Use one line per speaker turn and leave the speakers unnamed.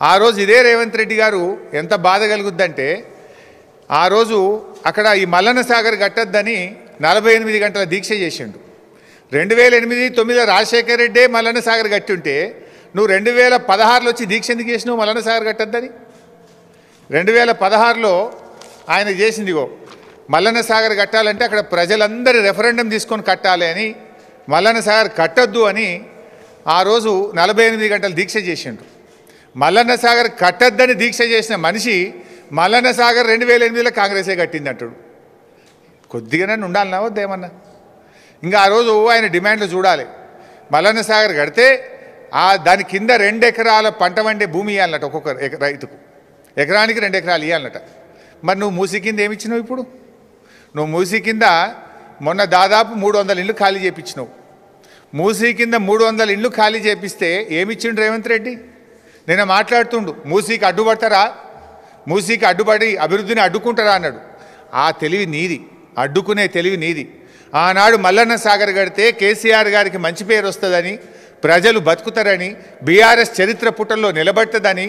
ఆ రోజు ఇదే రేవంత్ రెడ్డి గారు ఎంత బాధ కలుగుద్దంటే ఆ రోజు అక్కడ ఈ మల్లన్న సాగర్ కట్టద్దని 48 గంటల దీక్ష చేసిండు. 2008-9 రాజశేఖర్ రెడ్డే మల్లన్న సాగర్ కట్టి ఉంటే నువ్వు 2016లో వచ్చి దీక్ష ఎందుకు చేసినావు మల్లన్న సాగర్ కట్టద్దని? 2016లో ఆయన చేసిందిగో మల్లన్న సాగర్ కట్టాలంటే అక్కడ ప్రజలందరి రెఫరెండం తీసుకొని కట్టాలి అని, మల్లన్న సాగర్ కట్టొద్దు అని ఆ రోజు 48 గంటల దీక్ష చేసిండు. మల్లన్న సాగర్ కట్టద్దని దీక్ష చేసిన మనిషి మల్లన్న సాగర్ 2008లో కాంగ్రెసే కట్టింది అంటాడు. కొద్దిగానే ఉండాలన్నా వద్దేమన్నా? ఇంకా ఆ రోజు ఆయన డిమాండ్లు చూడాలి. మల్లన్న సాగర్ కడితే దాని కింద 2 ఎకరాల పంట వండే భూమి ఇవ్వాలన్నట ఒక్కొక్క రైతుకు, ఎకరానికి 2 ఎకరాలు ఇవ్వాలన్నట. మరి నువ్వు మూసి కింద ఏమిచ్చినావు? ఇప్పుడు నువ్వు మూసి కింద మొన్న దాదాపు 300 ఇళ్ళు ఖాళీ చేయించినావు. మూసీ కింద 300 ఇళ్ళు ఖాళీ చేపిస్తే ఏమిచ్చిండు రేవంత్ రెడ్డి? నిన్న మాట్లాడుతుండు మూసీకి అడ్డుపడతారా, మూసీకి అడ్డుపడి అభివృద్ధిని అడ్డుకుంటారా అన్నాడు. ఆ తెలివి నీది, అడ్డుకునే తెలివి నీది. ఆనాడు మల్లన్న సాగర్ కడితే కేసీఆర్ గారికి మంచి పేరు వస్తుందని, ప్రజలు బతుకుతారని, బీఆర్ఎస్ చరిత్ర పుటల్లో నిలబడుతుందని